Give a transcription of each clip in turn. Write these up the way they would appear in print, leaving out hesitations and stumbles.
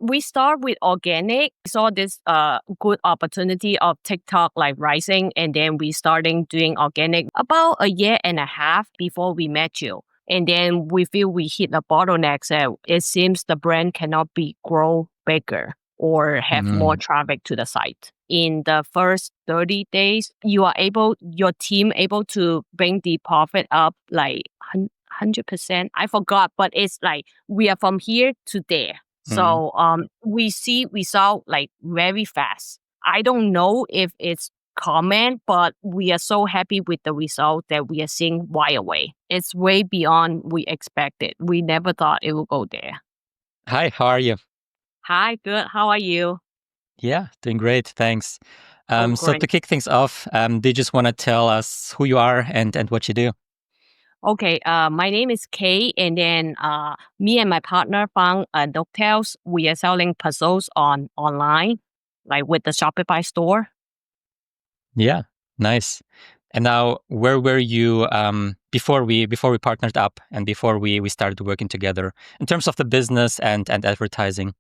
we start with organic. We saw this good opportunity of TikTok like rising, and then we starting doing organic about a year and a half before we met you. And then we feel we hit the bottlenecks. It seems the brand cannot be grow bigger or have more traffic to the site. In the first 30 days, your team able to bring the profit up like 100%. I forgot, but it's like we are from here to there. So we see result like very fast. I don't know if it's common, but we are so happy with the result that we are seeing right away. It's way beyond we expected. We never thought it would go there. Hi, how are you? Hi, good. How are you? Yeah, doing great, thanks. Oh, So great. to kick things off, do you just want to tell us who you are and what you do? Okay, my name is Kay, and then me and my partner found NookTales. We are selling puzzles online, like with the Shopify store. Yeah, nice. And now, where were you before we partnered up and before we started working together in terms of the business and advertising?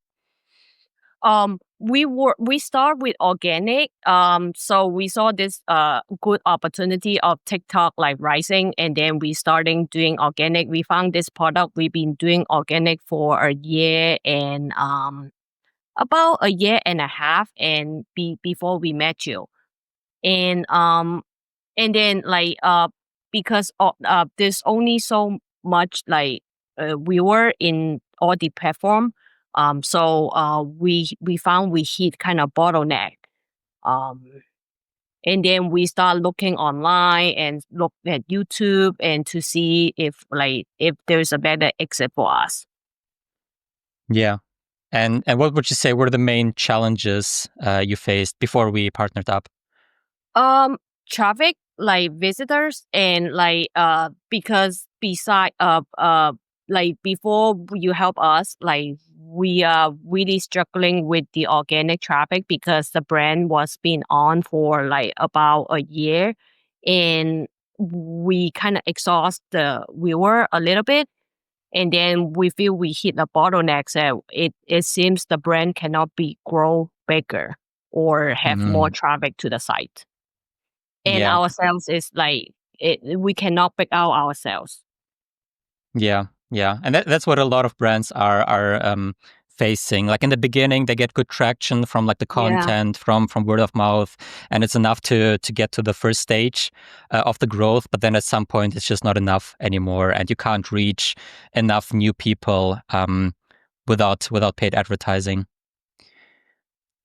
We start with organic. So we saw this good opportunity of TikTok like rising, and then we starting doing organic. We found this product. We've been doing organic for a year and about a year and a half, and before we met you. And then like because there's only so much like we were in all the platform, so we found we hit kind of bottleneck, um and then we start looking online and look at YouTube and to see if there's a better exit for us. Yeah. And what would you say were the main challenges you faced before we partnered up? Um, Traffic, like visitors, and because beside like before you help us, like we are really struggling with the organic traffic because the brand was been on for like about a year, and we kind of exhaust the viewer a little bit, and then we feel we hit a bottleneck. So it seems the brand cannot be grow bigger or have more traffic to the site. And Yeah. our sales is like we cannot pick out ourselves. Yeah, yeah, and that's what a lot of brands are facing. Like in the beginning, they get good traction from like the Yeah. content, from word of mouth, and it's enough to get to the first stage of the growth. But then at some point, it's just not enough anymore, and you can't reach enough new people without paid advertising.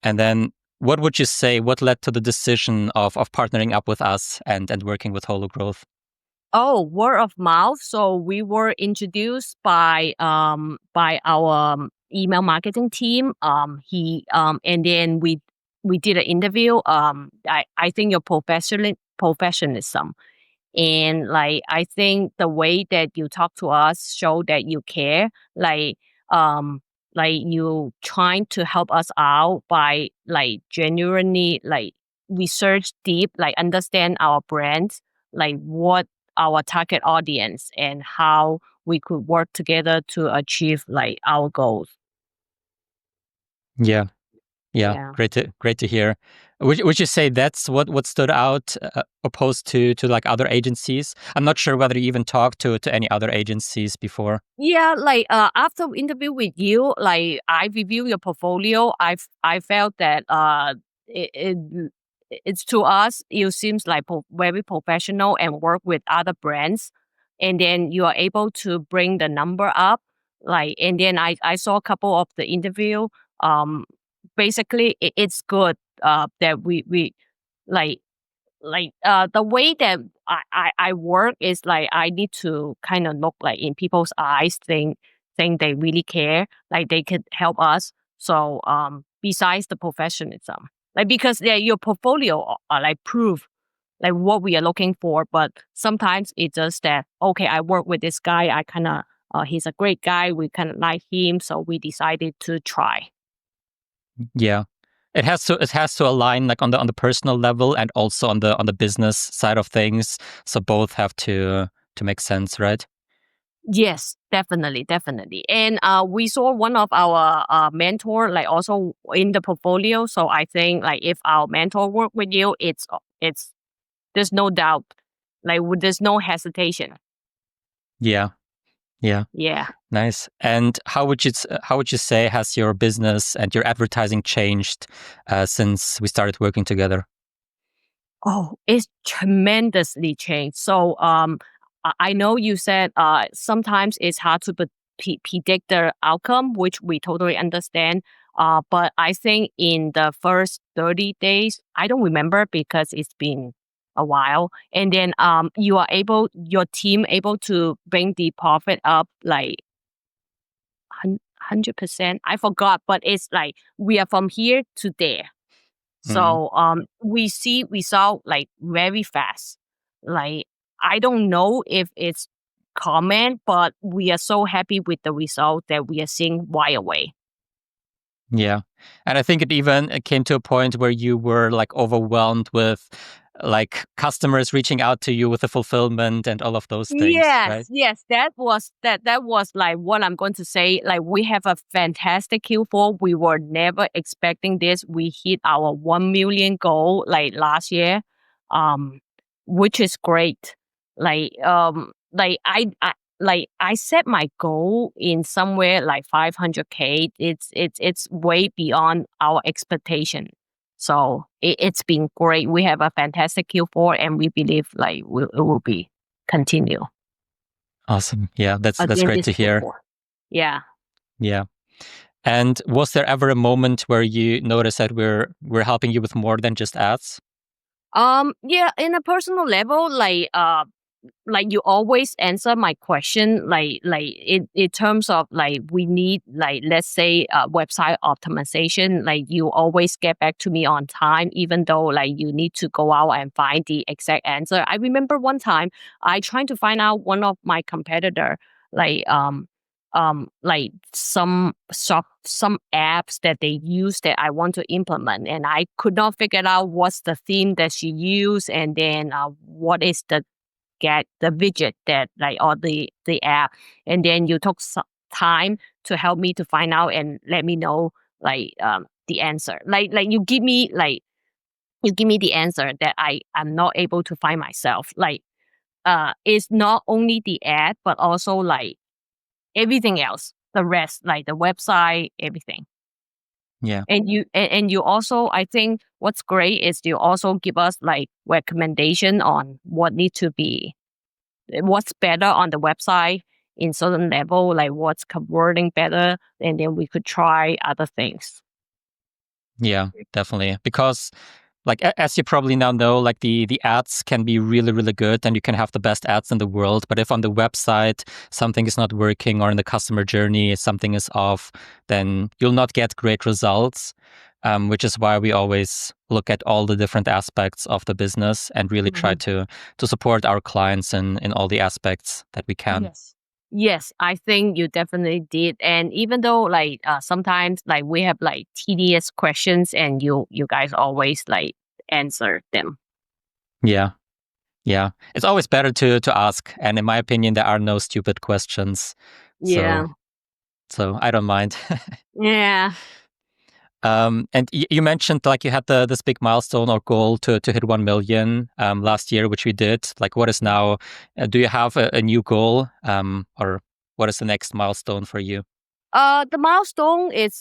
And then, what would you say? What led to the decision of partnering up with us and working with HoloGrowth? Oh, word of mouth. So we were introduced by our email marketing team. He and then we did an interview. I think your professionalism, and like I think the way that you talk to us show that you care. Um like you trying to help us out by like genuinely like research deep, like understand our brand, like what our target audience and how we could work together to achieve like our goals. Yeah. Yeah, Yeah. great to hear. Would you say that's what stood out opposed to like other agencies? I'm not sure whether you even talked to any other agencies before. Yeah, like after interview with you, like I review your portfolio. I felt that it, it it's to us. You seems like very professional and work with other brands, and then you are able to bring the number up. Like, and then I saw a couple of the interview. Um, Basically, it's good. That we like the way that I work is like I need to kind of look like in people's eyes, think they really care, like they could help us. So besides the professionalism, like because your portfolio are like proof like what we are looking for, but sometimes it's just that okay, I work with this guy, I kind of he's a great guy, we kind of like him, so we decided to try. Yeah. It has to align like on the personal level and also on the business side of things. So both have to make sense, right? Yes, definitely. And we saw one of our mentor like also in the portfolio. So I think like if our mentor work with you, it's there's no doubt, like there's no hesitation. Yeah. Yeah. Yeah. Nice. And how would you say has your business and your advertising changed since we started working together? Oh, it's tremendously changed. So, I know you said sometimes it's hard to predict the outcome, which we totally understand. But I think in the first 30 days, I don't remember because it's been a while. And then your team able to bring the profit up like 100%. I forgot, but it's like we are from here to there. Mm, So we see result like very fast. Like I don't know if it's common, but we are so happy with the result that we are seeing right away. yeah. And I think it even came to a point where you were like overwhelmed with like customers reaching out to you with the fulfillment and all of those things, right? Yes, that was like what I'm going to say. Like we have a fantastic Q4. We were never expecting this. We hit our 1 million goal like last year, um, which is great. Like I set my goal in somewhere like 500K. It's way beyond our expectation. So it's been great. We have a fantastic Q4, and we believe like it will be continue Awesome. Yeah, that's again great this to hear. Q4. Yeah. Yeah. And was there ever a moment where you noticed that we're helping you with more than just ads? Yeah, in a personal level, like you always answer my question like in terms of like we need like let's say website optimization, like you always get back to me on time even though like you need to go out and find the exact answer. I remember one time I trying to find out one of my competitor like like some apps that they use that I want to implement, and I could not figure out what's the theme that she used, and then what is the get the widget that like or the app, and then you took some time to help me to find out and let me know like the answer, like you give me the answer that I am not able to find myself, like it's not only the ad but also like everything else, the rest, like the website, everything. Yeah. And you also, I think what's great is you also give us like recommendation on what need to be, what's better on the website in certain level, like what's converting better, and then we could try other things. Yeah, definitely. Because like as you probably now know, like the ads can be really really good and you can have the best ads in the world, but if on the website something is not working or in the customer journey something is off, then you'll not get great results. Which is why we always look at all the different aspects of the business and really try Mhm. to support our clients in all the aspects that we can. Yes. Yes, I think you definitely did. And even though like sometimes like we have like tedious questions and you guys always like answer them. Yeah. Yeah. It's always better to ask. And in my opinion, there are no stupid questions. So Yeah. so I don't mind. Yeah. And you mentioned like you had this big milestone or goal to hit 1 million last year, which we did. Like, what is now? Do you have a new goal, or what is the next milestone for you? The milestone is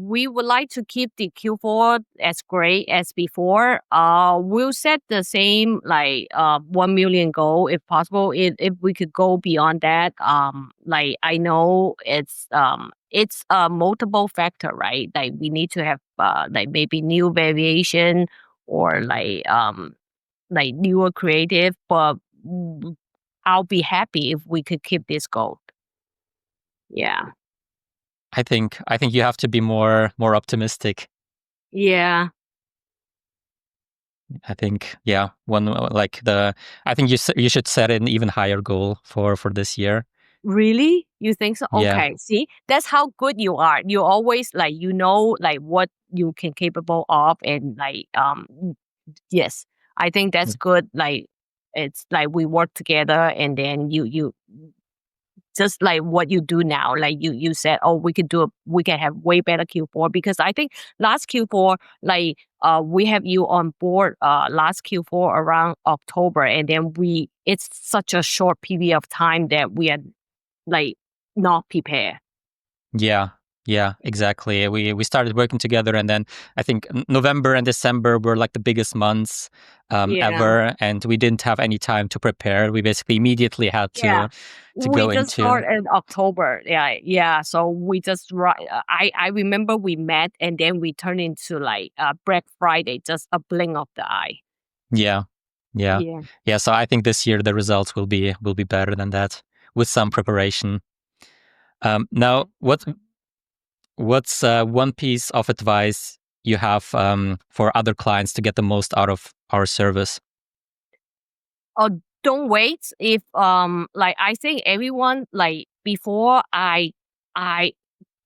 we would like to keep the Q4 as great as before. We'll set the same like 1 million goal if possible. If we could go beyond that, like I know it's a multiple factor, right? Like we need to have like maybe new variation or like newer creative, but mm, I'll be happy if we could keep this goal. Yeah. I think you have to be more optimistic. Yeah. I think yeah, one like the I think you should set an even higher goal for this year. Really? You think so? Yeah. Okay. See, that's how good you are. You always like you know like what you can capable of, and like yes, I think that's good. Like it's like we work together, and then you just like what you do now. Like you said, oh, we can have way better Q4, because I think last Q4, like we have you on board last Q4 around October, and then it's such a short period of time that we are like not prepared. Yeah. Yeah, exactly. We started working together, and then I think November and December were like the biggest months Yeah. ever, and we didn't have any time to prepare. We basically immediately had Yeah. to We go just into. started in October. Yeah, yeah. So we just I remember we met, and then we turned into like Black Friday, just a blink of the eye. Yeah. Yeah. Yeah. Yeah, so I think this year the results will be better than that with some preparation. Now, what's one piece of advice you have for other clients to get the most out of our service? Oh, don't wait. If like I think everyone, like I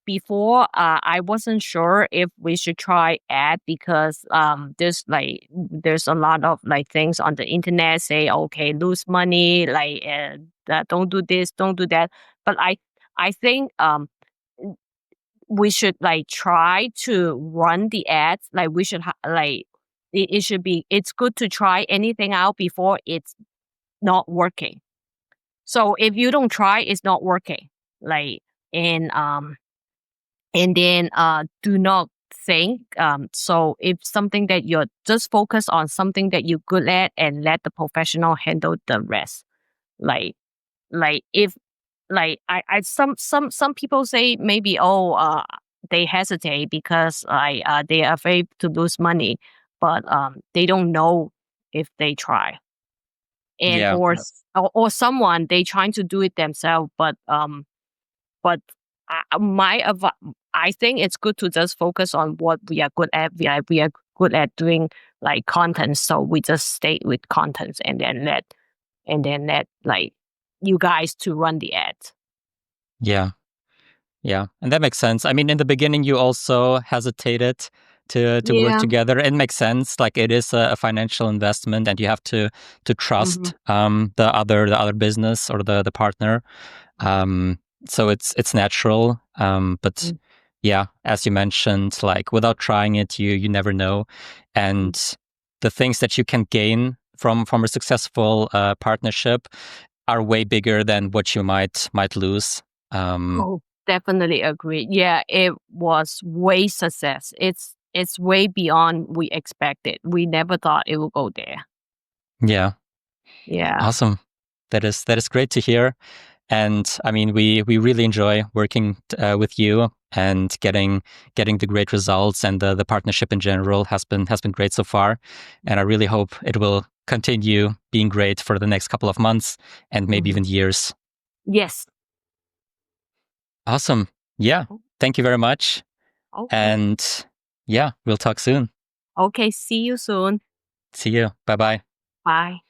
before I wasn't sure if we should try ad, because there's a lot of like things on the internet say, okay, lose money, like don't do this, don't do that. But I think we should like try to run the ads. Like we should like it should be, it's good to try anything out before it's not working. So if you don't try, it's not working. Like and then do not think. So if something that you're just focus on something that you're good at, and let the professional handle the rest. Like if like some people say maybe, oh, they hesitate because they are afraid to lose money, but they don't know if they try. And Yeah. or someone they trying to do it themselves, but I think it's good to just focus on what we are good at. We are good at doing like content, so we just stay with content, and then let like you guys to run the ads. Yeah. Yeah, and that makes sense. I mean, in the beginning, you also hesitated to work Yeah. together. It makes sense. Like it is a financial investment, and you have to Hmm. trust the other business or the partner. Um, so it's natural. But yeah, as you mentioned, like without trying it, you never know, and the things that you can gain from a successful partnership are way bigger than what you might lose. Um, Oh, definitely agree. Yeah, it was way success. It's way beyond we expected. We never thought it would go there. yeah. Yeah. Awesome. That is great to hear. And I mean, we really enjoy working with you and getting the great results, and the partnership in general has been great so far. And I really hope it will continue being great for the next couple of months and maybe Hmm. even years. Yes. Awesome. Yeah. O- Thank you very much. Okay. And yeah, we'll talk soon. Okay. See you soon. See you. Bye bye. Bye.